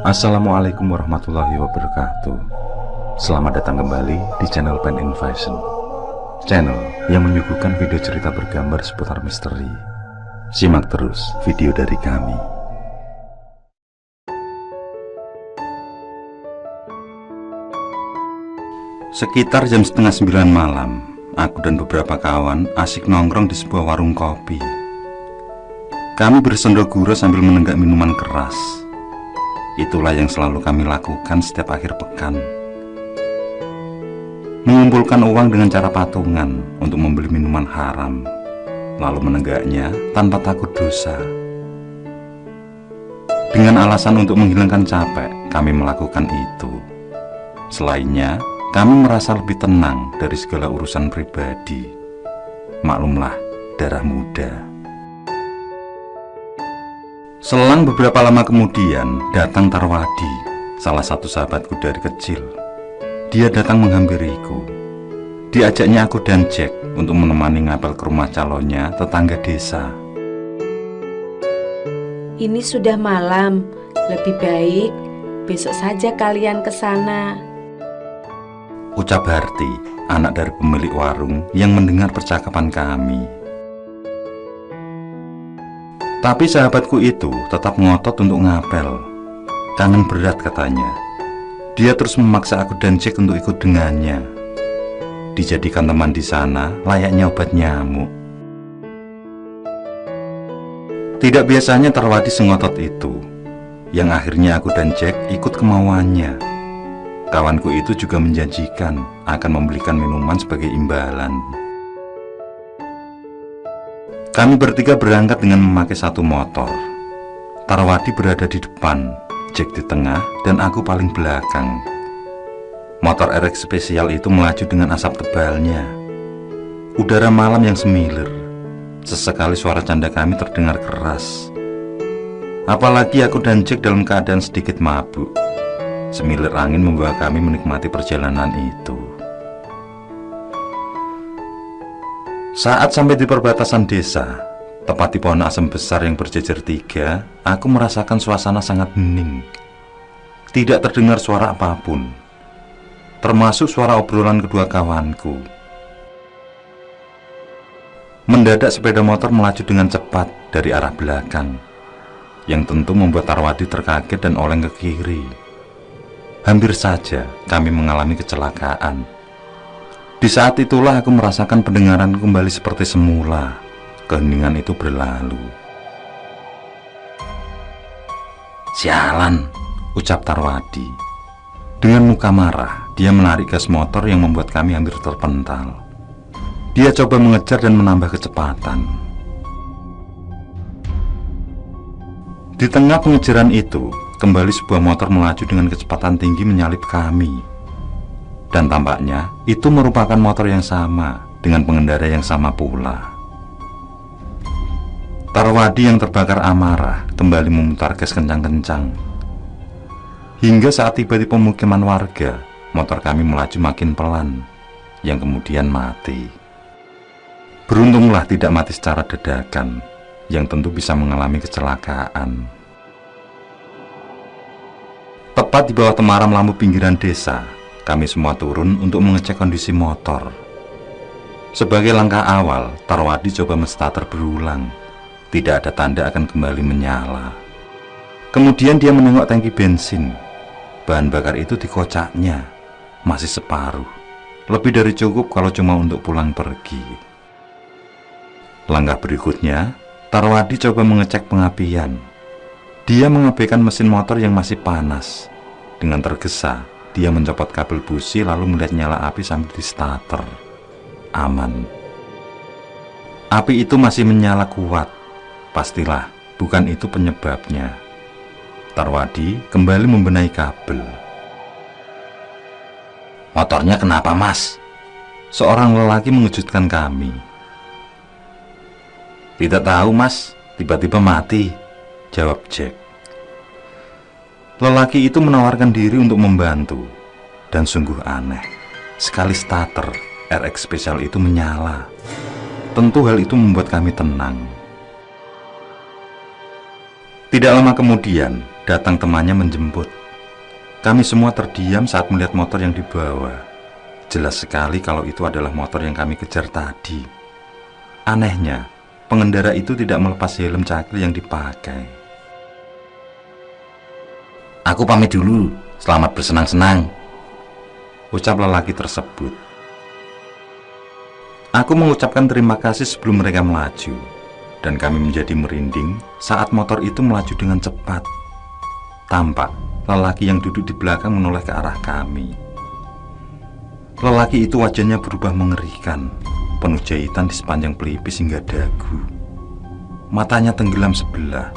Assalamualaikum warahmatullahi wabarakatuh. Selamat datang kembali di channel Pen Invasion, channel yang menyuguhkan video cerita bergambar seputar misteri. Simak terus video dari kami. Sekitar jam setengah 9 malam, aku dan beberapa kawan asik nongkrong di sebuah warung kopi. Kami bersendoguro sambil menenggak minuman keras. Itulah yang selalu kami lakukan setiap akhir pekan. Mengumpulkan uang dengan cara patungan untuk membeli minuman haram, lalu menenggaknya tanpa takut dosa. Dengan alasan untuk menghilangkan capek, kami melakukan itu. Selainnya, kami merasa lebih tenang dari segala urusan pribadi. Maklumlah, darah muda. Selang beberapa lama kemudian, datang Tarwadi, salah satu sahabatku dari kecil. Dia datang menghampiriku. Diajaknya aku dan Jack untuk menemani ngapel ke rumah calonnya tetangga desa. Ini sudah malam, lebih baik besok saja kalian ke sana. Ucap Harti, anak dari pemilik warung yang mendengar percakapan kami. Tapi sahabatku itu tetap ngotot untuk ngapel. Kangen berat katanya. Dia terus memaksa aku dan Jack untuk ikut dengannya. Dijadikan teman di sana layaknya obat nyamuk. Tidak biasanya Tarwadi sengotot itu, yang akhirnya aku dan Jack ikut kemauannya. Kawanku itu juga menjanjikan akan membelikan minuman sebagai imbalan. Kami bertiga berangkat dengan memakai satu motor. Tarwadi berada di depan, Jack di tengah, dan aku paling belakang. Motor RX spesial itu melaju dengan asap tebalnya. Udara malam yang semilir. Sesekali suara canda kami terdengar keras. Apalagi aku dan Jack dalam keadaan sedikit mabuk. Semilir angin membawa kami menikmati perjalanan itu. Saat sampai di perbatasan desa, tepat di pohon asem besar yang berjejer 3, aku merasakan suasana sangat hening. Tidak terdengar suara apapun, termasuk suara obrolan kedua kawanku. Mendadak sepeda motor melaju dengan cepat dari arah belakang, yang tentu membuat Tarwadi terkaget dan oleng ke kiri. Hampir saja kami mengalami kecelakaan. Di saat itulah aku merasakan pendengaran kembali seperti semula. Keheningan itu berlalu. "Sialan," ucap Tarwadi. Dengan muka marah, dia menarik gas motor yang membuat kami hampir terpental. Dia coba mengejar dan menambah kecepatan. Di tengah pengejaran itu, kembali sebuah motor melaju dengan kecepatan tinggi menyalip kami. Dan tampaknya itu merupakan motor yang sama dengan pengendara yang sama pula. Tarwadi yang terbakar amarah kembali memutar gas kencang-kencang. Hingga saat tiba di pemukiman warga, motor kami melaju makin pelan, yang kemudian mati. Beruntunglah tidak mati secara dadakan, yang tentu bisa mengalami kecelakaan. Tepat di bawah temaram lampu pinggiran desa, kami semua turun untuk mengecek kondisi motor. Sebagai langkah awal, Tarwadi coba menstarter berulang. Tidak ada tanda akan kembali menyala. Kemudian dia menengok tangki bensin. Bahan bakar itu dikocaknya, masih separuh. Lebih dari cukup kalau cuma untuk pulang pergi. Langkah berikutnya, Tarwadi coba mengecek pengapian. Dia mengabaikan mesin motor yang masih panas. Dengan tergesa, dia mencopot kabel busi lalu melihat nyala api sambil di starter. Aman. Api itu masih menyala kuat. Pastilah bukan itu penyebabnya. Tarwadi kembali membenahi kabel. "Motornya kenapa, Mas?" Seorang lelaki mengejutkan kami. "Tidak tahu, Mas. Tiba-tiba mati," jawab Jack. Lelaki itu menawarkan diri untuk membantu. Dan sungguh aneh, sekali starter RX spesial itu menyala. Tentu hal itu membuat kami tenang. Tidak lama kemudian, Datang temannya menjemput. Kami semua terdiam saat melihat motor yang dibawa. Jelas sekali kalau itu adalah motor yang kami kejar tadi. Anehnya, pengendara itu tidak melepas helm cakil yang dipakai. "Aku pamit dulu, selamat bersenang-senang," ucap lelaki tersebut. Aku mengucapkan terima kasih sebelum mereka melaju, dan kami menjadi merinding saat motor itu melaju dengan cepat. Tampak lelaki yang duduk di belakang menoleh ke arah kami. Lelaki itu wajahnya berubah mengerikan, penuh jahitan di sepanjang pelipis hingga dagu. Matanya tenggelam sebelah,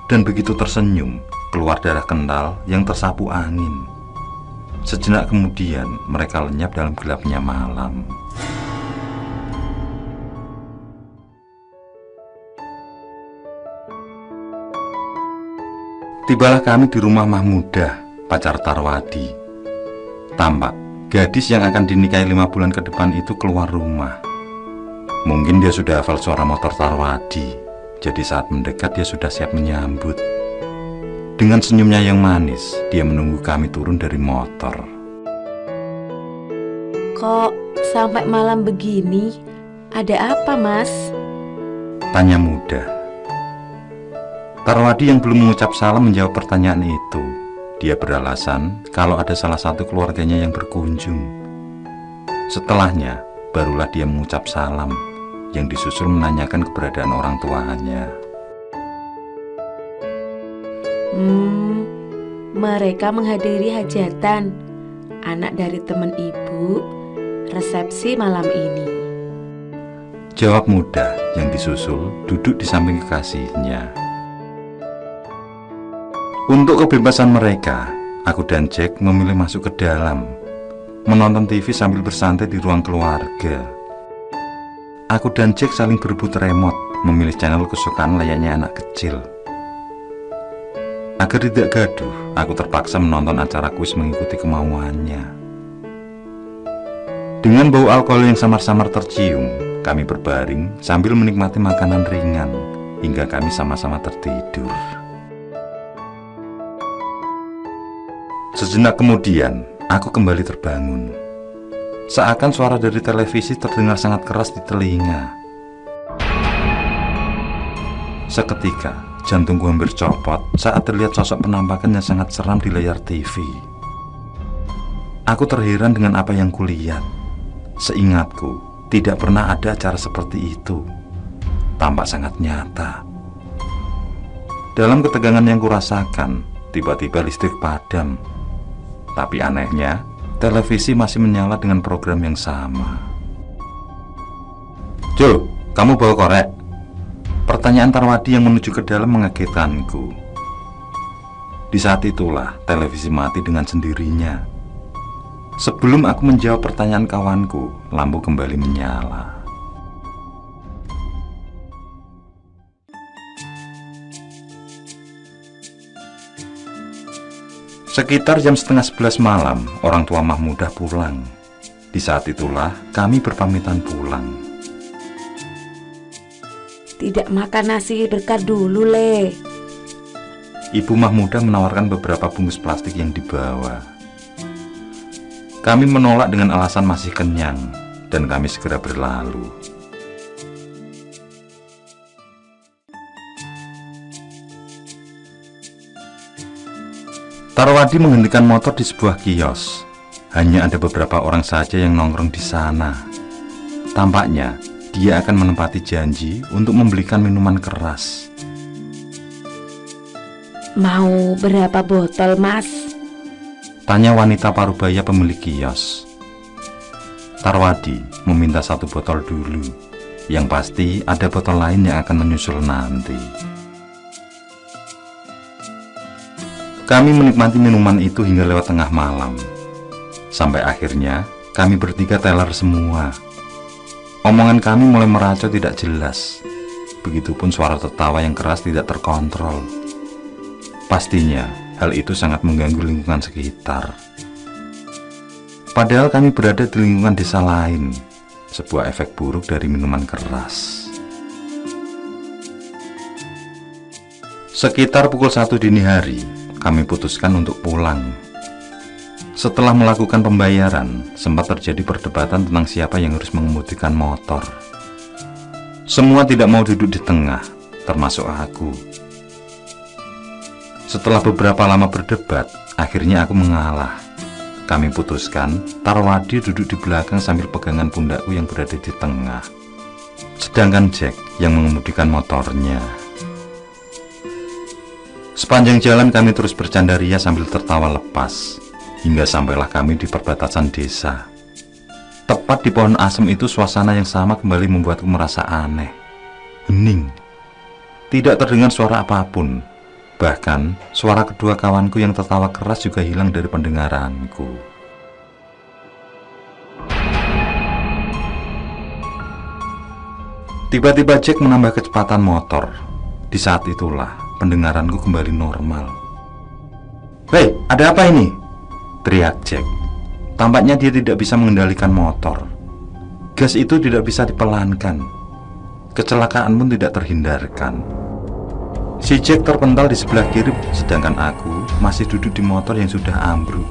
dan begitu tersenyum, keluar darah kental yang tersapu angin. Sejenak kemudian mereka lenyap dalam gelapnya malam. Tibalah kami di rumah Mahmudah, pacar Tarwadi. Tampak gadis yang akan dinikahi 5 bulan ke depan itu keluar rumah. Mungkin dia sudah hafal suara motor Tarwadi, jadi saat mendekat dia sudah siap menyambut. Dengan senyumnya yang manis, dia menunggu kami turun dari motor. Kok sampai malam begini? Ada apa, Mas? Tanya Mudah. Tarwadi yang belum mengucap salam menjawab pertanyaan itu. Dia beralasan kalau ada salah satu keluarganya yang berkunjung. Setelahnya, barulah dia mengucap salam, yang disusul menanyakan keberadaan orang tuanya. Mereka menghadiri hajatan anak dari teman ibu, resepsi malam ini. Jawab Mudah yang disusul duduk di samping kekasihnya. Untuk kebebasan mereka, aku dan Jack memilih masuk ke dalam, menonton TV sambil bersantai di ruang keluarga. Aku dan Jack saling berebut remote, memilih channel kesukaan layaknya anak kecil. Agar tidak gaduh, aku terpaksa menonton acara kuis mengikuti kemauannya. Dengan bau alkohol yang samar-samar tercium, kami berbaring sambil menikmati makanan ringan hingga kami sama-sama tertidur. Sejenak kemudian, aku kembali terbangun. Seakan suara dari televisi terdengar sangat keras di telinga. Seketika, jantungku hampir copot saat terlihat sosok penampakan yang sangat seram di layar TV. Aku terheran dengan apa yang kulihat. Seingatku, tidak pernah ada acara seperti itu. Tampak sangat nyata. Dalam ketegangan yang kurasakan, tiba-tiba listrik padam. Tapi anehnya, televisi masih menyala dengan program yang sama. "Jul, kamu bawa korek?" Pertanyaan Tarwadi yang menuju ke dalam mengagetkanku. Di saat itulah televisi mati dengan sendirinya. Sebelum aku menjawab pertanyaan kawanku, lampu kembali menyala. Sekitar jam 10:30 malam, orang tua Mahmudah pulang. Di saat itulah kami berpamitan pulang. Tidak makan nasi berkat dulu, Le. Ibu Mahmudah menawarkan beberapa bungkus plastik yang dibawa. Kami menolak dengan alasan masih kenyang, dan kami segera berlalu. Tarwadi menghentikan motor di sebuah kios. Hanya ada beberapa orang saja yang nongkrong di sana. Tampaknya dia akan menepati janji untuk membelikan minuman keras. Mau berapa botol, Mas? Tanya wanita parubaya pemilik kios. Tarwadi meminta 1 botol dulu. Yang pasti ada botol lain yang akan menyusul nanti. Kami menikmati minuman itu hingga lewat tengah malam. Sampai akhirnya kami bertiga teler semua. Omongan kami mulai meracau tidak jelas. Begitupun suara tertawa yang keras tidak terkontrol. Pastinya hal itu sangat mengganggu lingkungan sekitar. Padahal kami berada di lingkungan desa lain. Sebuah efek buruk dari minuman keras. Sekitar pukul 1 dini hari, kami putuskan untuk pulang. Setelah melakukan pembayaran, sempat terjadi perdebatan tentang siapa yang harus mengemudikan motor. Semua tidak mau duduk di tengah, termasuk aku. Setelah beberapa lama berdebat, akhirnya aku mengalah. Kami putuskan Tarwadi duduk di belakang sambil pegangan pundakku yang berada di tengah, sedangkan Jack yang mengemudikan motornya. Sepanjang jalan kami terus bercanda ria sambil tertawa lepas, hingga sampailah kami di perbatasan desa. Tepat di pohon asem itu, suasana yang sama kembali membuatku merasa aneh. Hening. Tidak terdengar suara apapun. Bahkan, suara kedua kawanku yang tertawa keras juga hilang dari pendengaranku. Tiba-tiba Jack menambah kecepatan motor. Di saat itulah, pendengaranku kembali normal. "Hei, ada apa ini?" teriak Jack. Tampaknya dia tidak bisa mengendalikan motor. Gas itu tidak bisa dipelankan. Kecelakaan pun tidak terhindarkan. Si Jack terpental di sebelah kiri, sedangkan aku masih duduk di motor yang sudah ambruk.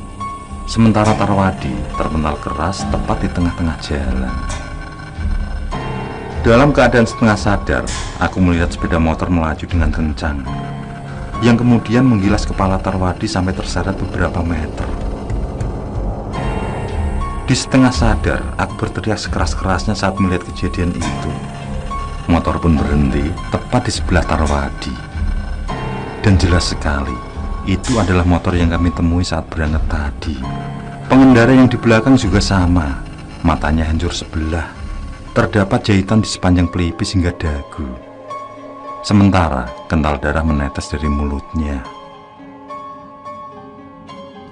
Sementara Tarwadi terpental keras tepat di tengah-tengah jalan. Dalam keadaan setengah sadar, aku melihat sepeda motor melaju dengan kencang, yang kemudian menggilas kepala Tarwadi sampai terseret beberapa meter. Di setengah sadar, aku berteriak sekeras-kerasnya saat melihat kejadian itu. Motor pun berhenti tepat di sebelah Tarwadi. Dan jelas sekali, itu adalah motor yang kami temui saat berangkat tadi. Pengendara yang di belakang juga sama. Matanya hancur sebelah. Terdapat jahitan di sepanjang pelipis hingga dagu. Sementara kental darah menetes dari mulutnya.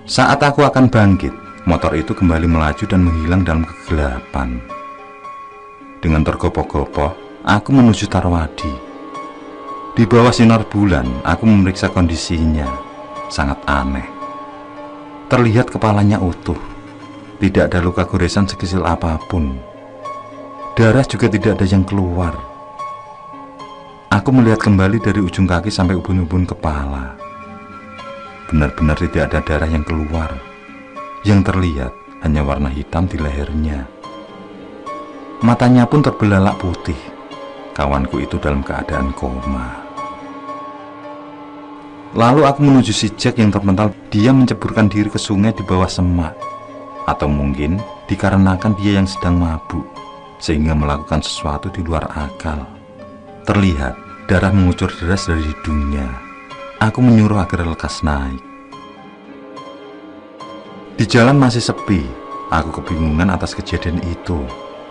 Saat aku akan bangkit, motor itu kembali melaju dan menghilang dalam kegelapan. Dengan tergopoh-gopoh, aku menuju Tarwadi. Di bawah sinar bulan, aku memeriksa kondisinya. Sangat aneh. Terlihat kepalanya utuh. Tidak ada luka goresan sekecil apapun. Darah juga tidak ada yang keluar. Aku melihat kembali dari ujung kaki sampai ubun-ubun kepala. Benar-benar tidak ada darah yang keluar. Yang terlihat hanya warna hitam di lehernya. Matanya pun terbelalak putih. Kawanku itu dalam keadaan koma. Lalu aku menuju si Jack yang terpental. Dia menceburkan diri ke sungai di bawah semak. Atau mungkin dikarenakan dia yang sedang mabuk, sehingga melakukan sesuatu di luar akal. Terlihat darah mengucur deras dari hidungnya. Aku menyuruh agar lekas naik. Di jalan masih sepi. Aku kebingungan atas kejadian itu,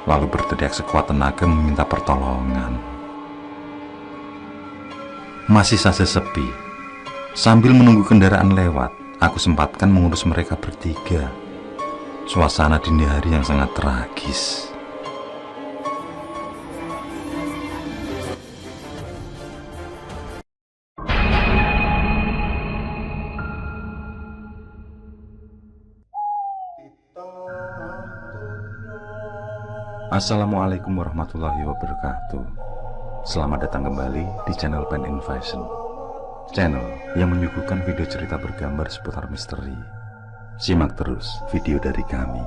lalu berteriak sekuat tenaga meminta pertolongan. Masih saja sepi. Sambil menunggu kendaraan lewat, aku sempatkan mengurus mereka bertiga. Suasana dini hari yang sangat tragis. Assalamualaikum warahmatullahi wabarakatuh. Selamat datang kembali di channel Pen and Fashion, channel yang menyuguhkan video cerita bergambar seputar misteri. Simak terus video dari kami.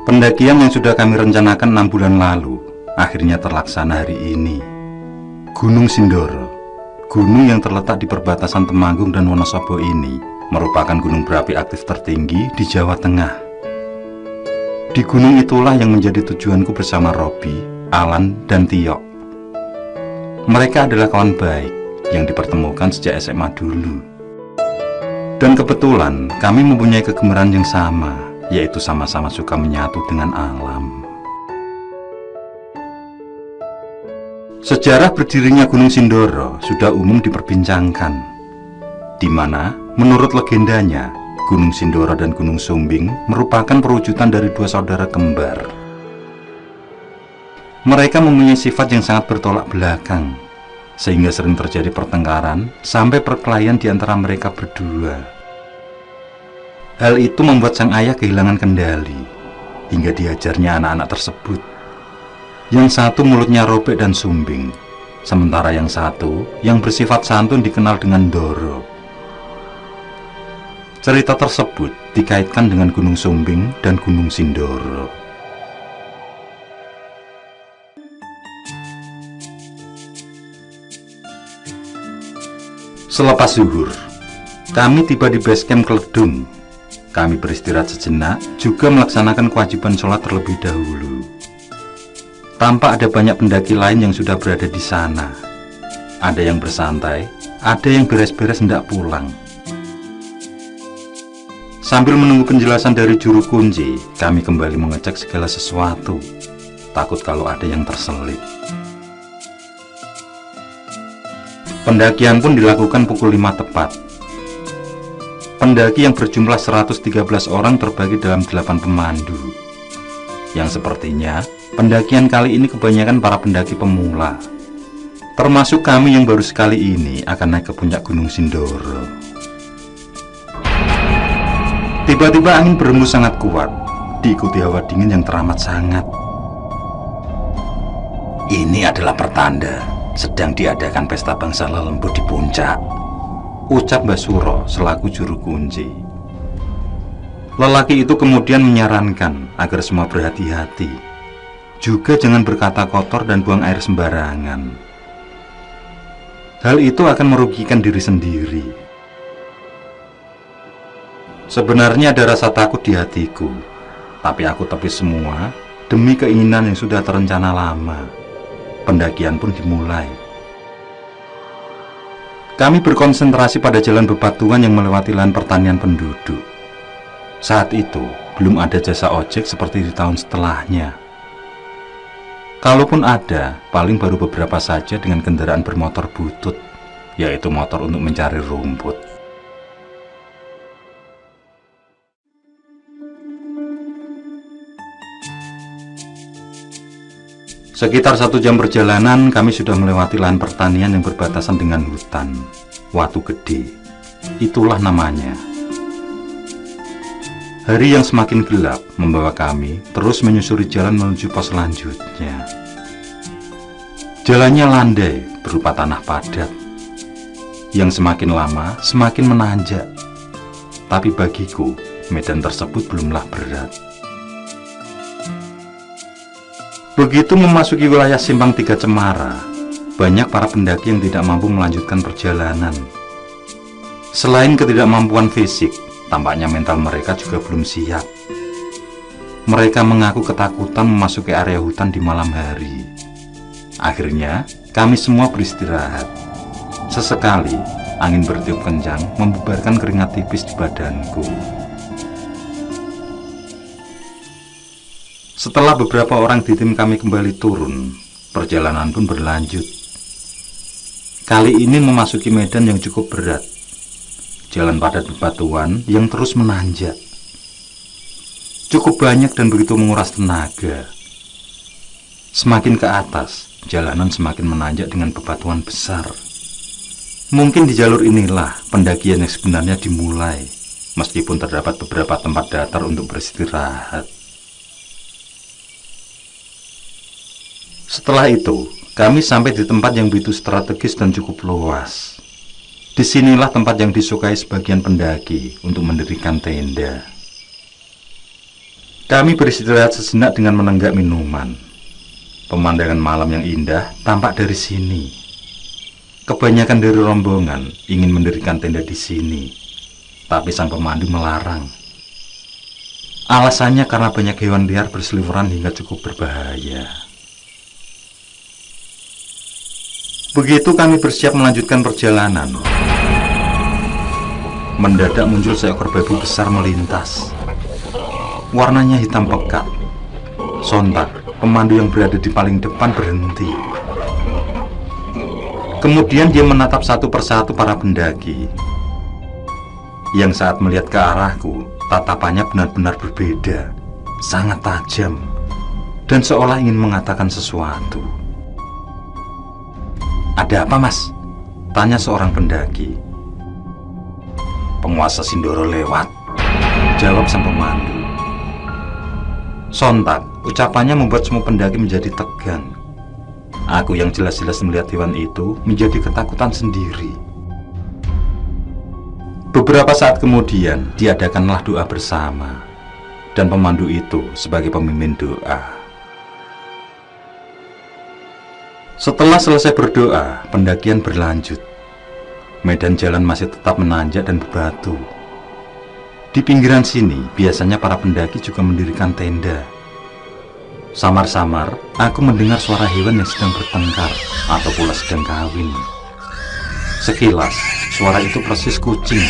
Pendakian yang sudah kami rencanakan 6 bulan lalu akhirnya terlaksana hari ini. Gunung Sindoro, gunung yang terletak di perbatasan Temanggung dan Wonosobo ini merupakan gunung berapi aktif tertinggi di Jawa Tengah. Di gunung itulah yang menjadi tujuanku bersama Robi, Alan, dan Tio. Mereka adalah kawan baik yang dipertemukan sejak SMA dulu. Dan kebetulan kami mempunyai kegemaran yang sama, yaitu sama-sama suka menyatu dengan alam. Sejarah berdirinya Gunung Sindoro sudah umum diperbincangkan, di mana menurut legendanya Gunung Sindoro dan Gunung Sumbing merupakan perwujudan dari dua saudara kembar. Mereka mempunyai sifat yang sangat bertolak belakang, sehingga sering terjadi pertengkaran sampai perkelahian di antara mereka berdua. Hal itu membuat sang ayah kehilangan kendali, hingga diajarnya anak-anak tersebut. Yang satu mulutnya robek dan sumbing, sementara yang satu yang bersifat santun dikenal dengan Doro. Cerita tersebut dikaitkan dengan Gunung Sumbing dan Gunung Sindoro. Selepas zuhur, kami tiba di base camp Kledung. Kami beristirahat sejenak, juga melaksanakan kewajiban sholat terlebih dahulu. Tampak ada banyak pendaki lain yang sudah berada di sana. Ada yang bersantai, ada yang beres-beres hendak pulang. Sambil menunggu penjelasan dari juru kunci, kami kembali mengecek segala sesuatu. Takut kalau ada yang terselip. Pendakian pun dilakukan pukul 5 tepat. Pendaki yang berjumlah 113 orang terbagi dalam 8 pemandu. Yang sepertinya, pendakian kali ini kebanyakan para pendaki pemula. Termasuk kami yang baru sekali ini akan naik ke puncak Gunung Sindoro. Tiba-tiba angin berembus sangat kuat, diikuti hawa dingin yang teramat sangat. Ini adalah pertanda sedang diadakan pesta bangsa lelembut di puncak, ucap Mbah Suro selaku juru kunci. Lelaki itu kemudian menyarankan agar semua berhati-hati, juga jangan berkata kotor dan buang air sembarangan. Hal itu akan merugikan diri sendiri. Sebenarnya ada rasa takut di hatiku, tapi aku tepis semua demi keinginan yang sudah terencana lama. Pendakian pun dimulai. Kami berkonsentrasi pada jalan bebatuan yang melewati lahan pertanian penduduk. Saat itu, belum ada jasa ojek seperti di tahun setelahnya. Kalaupun ada, paling baru beberapa saja dengan kendaraan bermotor butut, yaitu motor untuk mencari rumput. Sekitar 1 jam perjalanan, kami sudah melewati lahan pertanian yang berbatasan dengan hutan. Watu Gede, itulah namanya. Hari yang semakin gelap membawa kami terus menyusuri jalan menuju pos selanjutnya. Jalannya landai berupa tanah padat, yang semakin lama semakin menanjak. Tapi bagiku, medan tersebut belumlah berat. Begitu memasuki wilayah Simpang 3 Cemara, banyak para pendaki yang tidak mampu melanjutkan perjalanan. Selain ketidakmampuan fisik, tampaknya mental mereka juga belum siap. Mereka mengaku ketakutan memasuki area hutan di malam hari. Akhirnya, kami semua beristirahat. Sesekali, angin bertiup kencang membubarkan keringat tipis di badanku. Setelah beberapa orang di tim kami kembali turun, perjalanan pun berlanjut. Kali ini memasuki medan yang cukup berat. Jalan padat bebatuan yang terus menanjak. Cukup banyak dan begitu menguras tenaga. Semakin ke atas, jalanan semakin menanjak dengan bebatuan besar. Mungkin di jalur inilah pendakian yang sebenarnya dimulai, meskipun terdapat beberapa tempat datar untuk beristirahat. Setelah itu, kami sampai di tempat yang begitu strategis dan cukup luas. Disinilah tempat yang disukai sebagian pendaki untuk mendirikan tenda. Kami beristirahat sejenak dengan menenggak minuman. Pemandangan malam yang indah tampak dari sini. Kebanyakan dari rombongan ingin mendirikan tenda di sini, tapi sang pemandu melarang. Alasannya karena banyak hewan liar berseliweran hingga cukup berbahaya. Begitu kami bersiap melanjutkan perjalanan, mendadak muncul seekor babi besar melintas. Warnanya hitam pekat. Sontak, pemandu yang berada di paling depan berhenti. Kemudian dia menatap satu persatu para pendaki, yang saat melihat ke arahku, tatapannya benar-benar berbeda, sangat tajam, dan seolah ingin mengatakan sesuatu. "Ada apa, Mas?" tanya seorang pendaki. "Penguasa Sindoro lewat," jawab sang pemandu. Sontak, ucapannya membuat semua pendaki menjadi tegang. Aku yang jelas-jelas melihat hewan itu menjadi ketakutan sendiri. Beberapa saat kemudian diadakanlah doa bersama, dan pemandu itu sebagai pemimpin doa. Setelah selesai berdoa, pendakian berlanjut. Medan jalan masih tetap menanjak dan berbatu. Di pinggiran sini biasanya para pendaki juga mendirikan tenda. Samar-samar, aku mendengar suara hewan yang sedang bertengkar atau pula sedang kawin. Sekilas, suara itu persis kucing,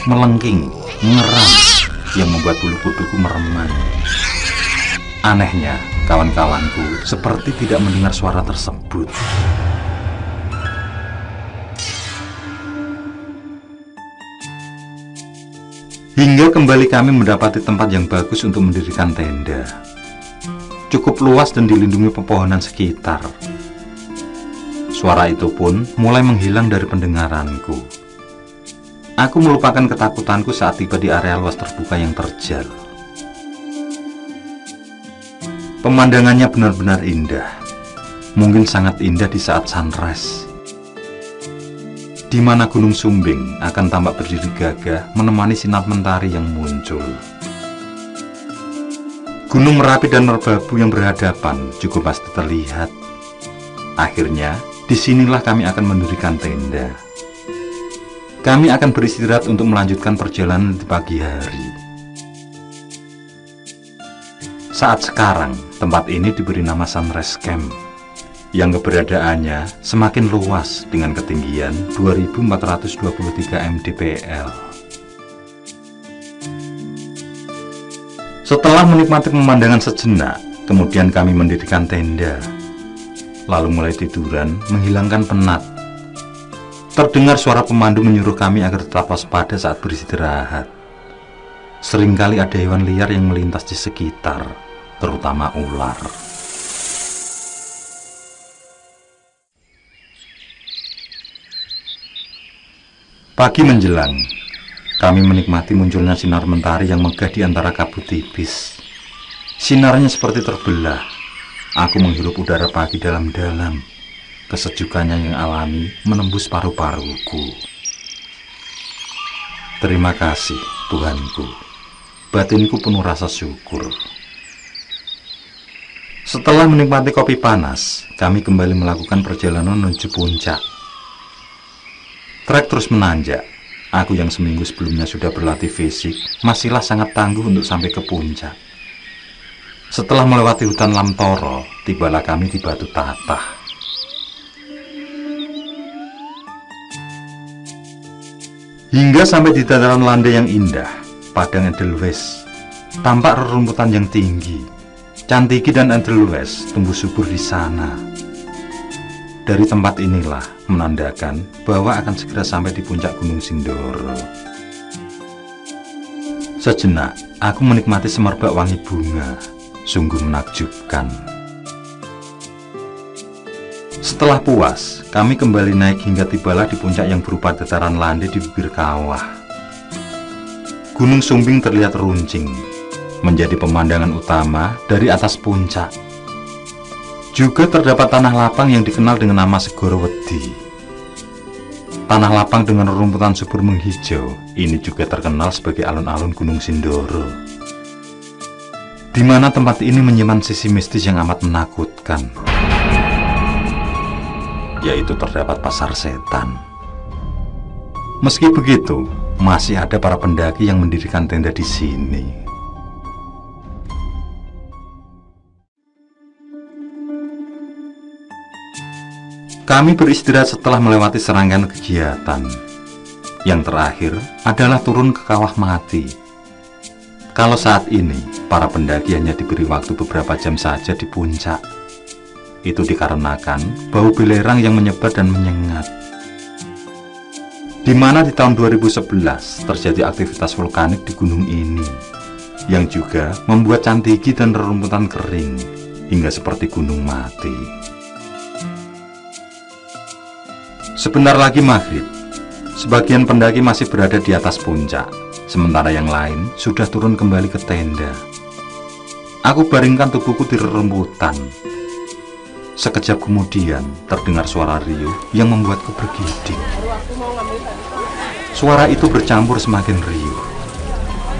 melengking, mengeram, yang membuat bulu kuduku meremang. Anehnya, kawan-kawanku seperti tidak mendengar suara tersebut. Hingga kembali kami mendapati tempat yang bagus untuk mendirikan tenda. Cukup luas dan dilindungi pepohonan sekitar. Suara itu pun mulai menghilang dari pendengaranku. Aku melupakan ketakutanku saat tiba di area luas terbuka yang terjal. Pemandangannya benar-benar indah. Mungkin sangat indah di saat sunrise, di mana Gunung Sumbing akan tampak berdiri gagah menemani sinar mentari yang muncul. Gunung Merapi dan Merbabu yang berhadapan juga pasti terlihat. Akhirnya, disinilah kami akan mendirikan tenda. Kami akan beristirahat untuk melanjutkan perjalanan di pagi hari. Saat sekarang, tempat ini diberi nama Sunrise Camp, yang keberadaannya semakin luas dengan ketinggian 2423 mdpl. Setelah menikmati pemandangan sejenak, kemudian kami mendirikan tenda, lalu mulai tiduran menghilangkan penat. Terdengar suara pemandu menyuruh kami agar tetap waspada saat beristirahat. Seringkali ada hewan liar yang melintas di sekitar, terutama ular. Pagi menjelang, kami menikmati munculnya sinar mentari yang megah di antara kabut tipis. Sinarnya seperti terbelah. Aku menghirup udara pagi dalam-dalam. Kesejukannya yang alami menembus paru-paruku. Terima kasih, Tuhanku. Batinku penuh rasa syukur. Setelah menikmati kopi panas, kami kembali melakukan perjalanan menuju puncak. Trek terus menanjak. Aku yang seminggu sebelumnya sudah berlatih fisik, masihlah sangat tangguh untuk sampai ke puncak. Setelah melewati hutan Lamtoro, tibalah kami di Batu Tatah. Hingga sampai di dataran landai yang indah, Padang Edelweiss. Tampak rerumputan yang tinggi. Cantiki dan Edelweiss tumbuh subur di sana. Dari tempat inilah menandakan bahwa akan segera sampai di puncak Gunung Sindoro. Sejenak, aku menikmati semerbak wangi bunga. Sungguh menakjubkan. Setelah puas, kami kembali naik hingga tibalah di puncak yang berupa dataran landai di bibir kawah. Gunung Sumbing terlihat runcing, menjadi pemandangan utama dari atas puncak. Juga terdapat tanah lapang yang dikenal dengan nama Segoro Wedi. Tanah lapang dengan rerumputan subur menghijau, ini juga terkenal sebagai alun-alun Gunung Sindoro, di mana tempat ini menyimpan sisi mistis yang amat menakutkan, yaitu terdapat pasar setan. Meski begitu, masih ada para pendaki yang mendirikan tenda di sini. Kami beristirahat setelah melewati serangkaian kegiatan. Yang terakhir adalah turun ke Kawah Mati. Kalau saat ini, para pendaki hanya diberi waktu beberapa jam saja di puncak. Itu dikarenakan bau belerang yang menyebar dan menyengat. Di mana di tahun 2011 terjadi aktivitas vulkanik di gunung ini, yang juga membuat Cantigi dan rerumputan kering, hingga seperti gunung mati. Sebentar lagi maghrib, sebagian pendaki masih berada di atas puncak, sementara yang lain sudah turun kembali ke tenda. Aku baringkan tubuhku di rerumputan. Sekejap kemudian terdengar suara riuh yang membuatku bergidik. Suara itu bercampur semakin riuh.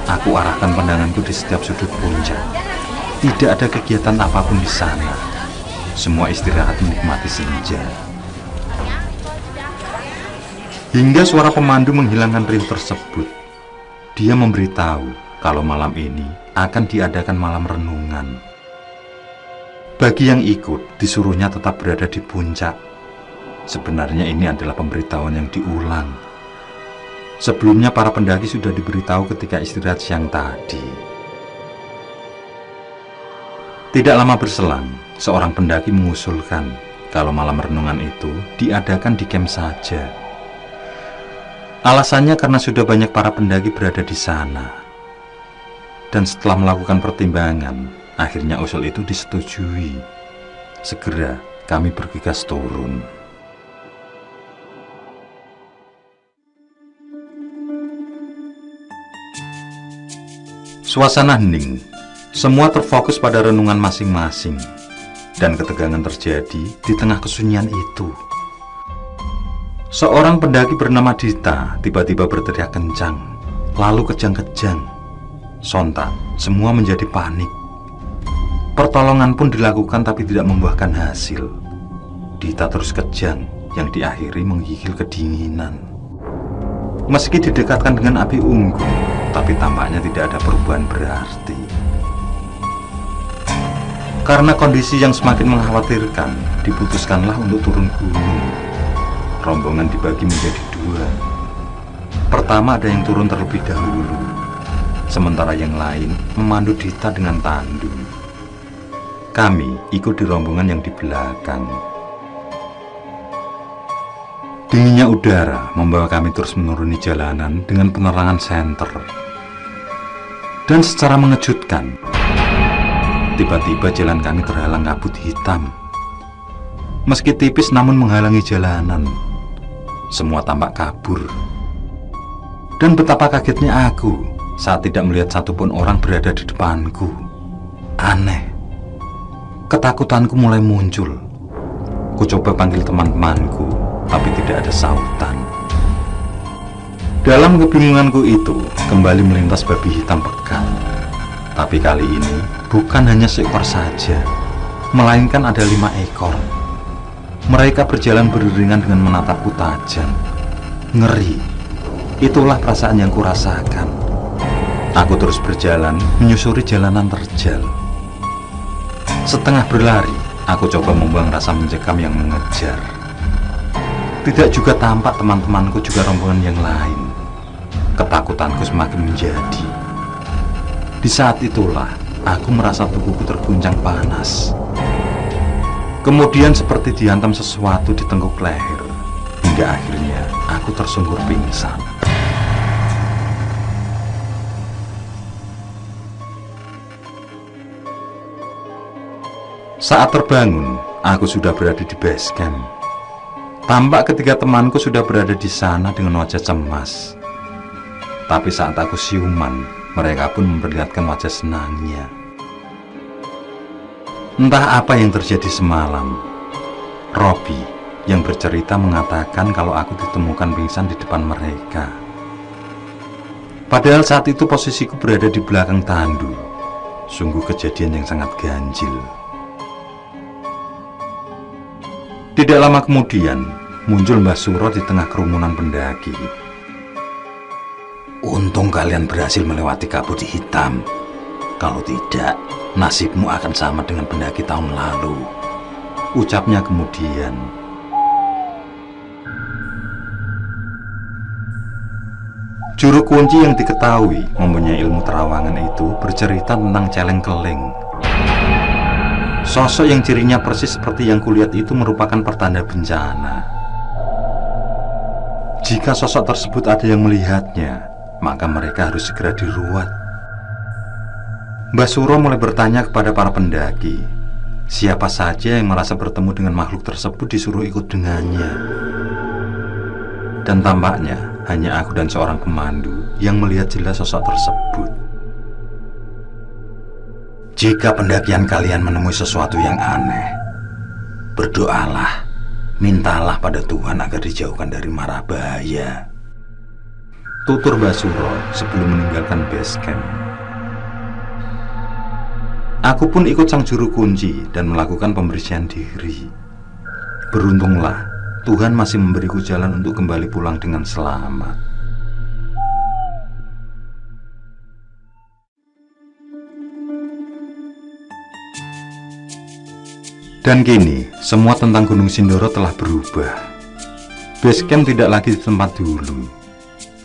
Aku arahkan pandanganku di setiap sudut puncak. Tidak ada kegiatan apapun di sana. Semua istirahat menikmati senja. Hingga suara pemandu menghilangkan riuh tersebut. Dia memberitahu kalau malam ini akan diadakan malam renungan. Bagi yang ikut, disuruhnya tetap berada di puncak. Sebenarnya ini adalah pemberitahuan yang diulang. Sebelumnya para pendaki sudah diberitahu ketika istirahat siang tadi. Tidak lama berselang, seorang pendaki mengusulkan kalau malam renungan itu diadakan di camp saja. Alasannya karena sudah banyak para pendaki berada di sana. Dan setelah melakukan pertimbangan, akhirnya usul itu disetujui. Segera kami bergegas turun. Suasana hening. Semua terfokus pada renungan masing-masing. Dan ketegangan terjadi di tengah kesunyian itu. Seorang pendaki bernama Dita tiba-tiba berteriak kencang, lalu kejang-kejang. Sontak, semua menjadi panik. Pertolongan pun dilakukan tapi tidak membuahkan hasil. Dita terus kejang, yang diakhiri menggigil kedinginan. Meski didekatkan dengan api unggun, tapi tampaknya tidak ada perubahan berarti. Karena kondisi yang semakin mengkhawatirkan, diputuskanlah untuk turun gunung. Rombongan dibagi menjadi dua. Pertama ada yang turun terlebih dahulu, sementara yang lain memandu Dita dengan tandu. Kami ikut di rombongan yang di belakang. Dinginnya udara membawa kami terus menuruni jalanan dengan penerangan senter. Dan secara mengejutkan, tiba-tiba jalan kami terhalang kabut hitam. Meski tipis namun menghalangi jalanan. Semua tampak kabur. Dan betapa kagetnya aku saat tidak melihat satupun orang berada di depanku. Aneh. Ketakutanku mulai muncul. Ku coba panggil teman-temanku, tapi tidak ada sautan. Dalam kebingunganku itu, kembali melintas babi hitam pekat. Tapi kali ini, bukan hanya seekor saja, melainkan ada 5 ekor. Mereka berjalan beriringan dengan menatapku tajam. Ngeri. Itulah perasaan yang kurasakan. Aku terus berjalan, menyusuri jalanan terjal. Setengah berlari, aku coba membuang rasa mencekam yang mengejar. Tidak juga tampak teman-temanku juga rombongan yang lain. Ketakutanku semakin menjadi. Di saat itulah, aku merasa tubuhku terguncang panas. Kemudian seperti dihantam sesuatu di tengkuk leher. Hingga akhirnya, aku tersungkur pingsan. Saat terbangun, aku sudah berada di base camp. Tampak ketiga temanku sudah berada di sana dengan wajah cemas. Tapi saat aku siuman, mereka pun memperlihatkan wajah senangnya. Entah apa yang terjadi semalam. Robi yang bercerita mengatakan kalau aku ditemukan pingsan di depan mereka. Padahal saat itu posisiku berada di belakang tandu. Sungguh kejadian yang sangat ganjil. Tidak lama kemudian, muncul Mbah Suro di tengah kerumunan pendaki. Untung kalian berhasil melewati kabut hitam. Kalau tidak, nasibmu akan sama dengan pendaki tahun lalu, ucapnya kemudian. Juru kunci yang diketahui mempunyai ilmu terawangan itu bercerita tentang celeng keleng. Sosok yang cirinya persis seperti yang kulihat itu merupakan pertanda bencana. Jika sosok tersebut ada yang melihatnya, maka mereka harus segera diruat. Mbah Suro mulai bertanya kepada para pendaki, siapa saja yang merasa bertemu dengan makhluk tersebut disuruh ikut dengannya. Dan tampaknya hanya aku dan seorang pemandu yang melihat jelas sosok tersebut. Jika pendakian kalian menemui sesuatu yang aneh, berdoalah, mintalah pada Tuhan agar dijauhkan dari mara bahaya. Tutur Basuro sebelum meninggalkan base camp. Aku pun ikut sang juru kunci dan melakukan pembersihan diri. Beruntunglah, Tuhan masih memberiku jalan untuk kembali pulang dengan selamat. Dan kini, semua tentang Gunung Sindoro telah berubah. Base camp tidak lagi di tempat dulu,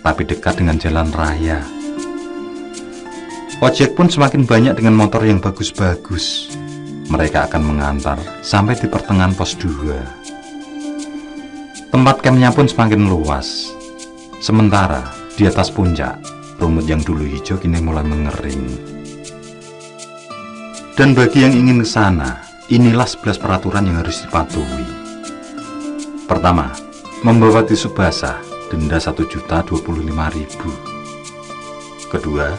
tapi dekat dengan jalan raya. Ojek pun semakin banyak dengan motor yang bagus-bagus. Mereka akan mengantar sampai di pertengahan pos 2. Tempat campnya pun semakin luas. Sementara di atas puncak, rumput yang dulu hijau kini mulai mengering. Dan bagi yang ingin ke sana, inilah 11 peraturan yang harus dipatuhi. Pertama, membawa tisu basah, denda Rp1.025.000. Kedua,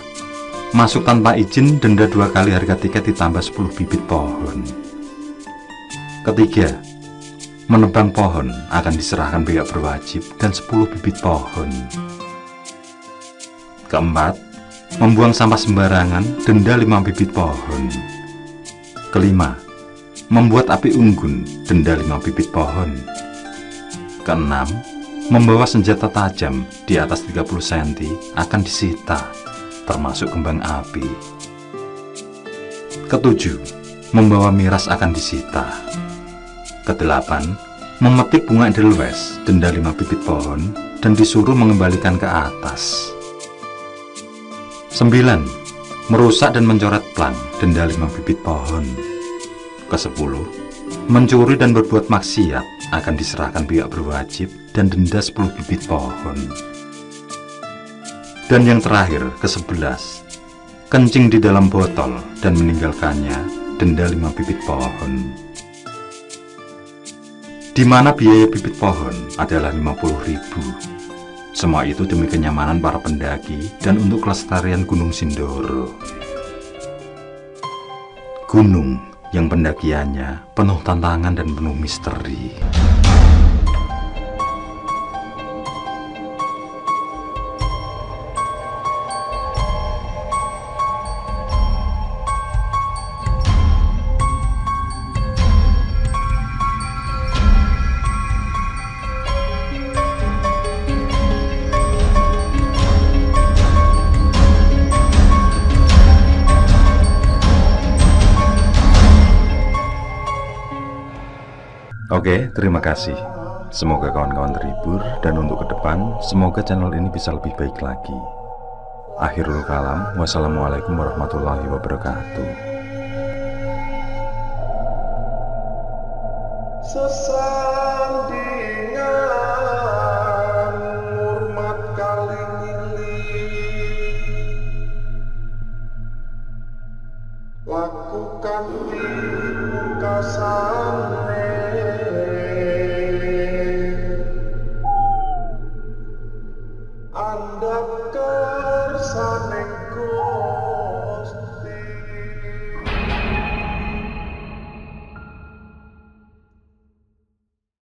masuk tanpa izin, denda 2 kali harga tiket ditambah 10 bibit pohon. Ketiga, menebang pohon akan diserahkan pihak berwajib dan 10 bibit pohon. Keempat, membuang sampah sembarangan, denda 5 bibit pohon. Kelima, membuat api unggun, denda 5 bibit pohon. Keenam, membawa senjata tajam di atas 30 cm akan disita, termasuk kembang api. Ketujuh, membawa miras akan disita. Kedelapan, memetik bunga edelweiss, denda 5 bibit pohon dan disuruh mengembalikan ke atas. 9. Merusak dan mencoret plang, denda 5 bibit pohon. Ke-10, mencuri dan berbuat maksiat akan diserahkan pihak berwajib dan denda 10 bibit pohon. Dan yang terakhir, ke-11, kencing di dalam botol dan meninggalkannya, denda 5 bibit pohon. Di mana biaya bibit pohon adalah 50.000. Semua itu demi kenyamanan para pendaki dan untuk kelestarian Gunung Sindoro. Gunung yang pendakiannya penuh tantangan dan penuh misteri. Oke, terima kasih. Semoga kawan-kawan terhibur dan untuk ke depan, semoga channel ini bisa lebih baik lagi. Akhirul kalam, wassalamualaikum warahmatullahi wabarakatuh.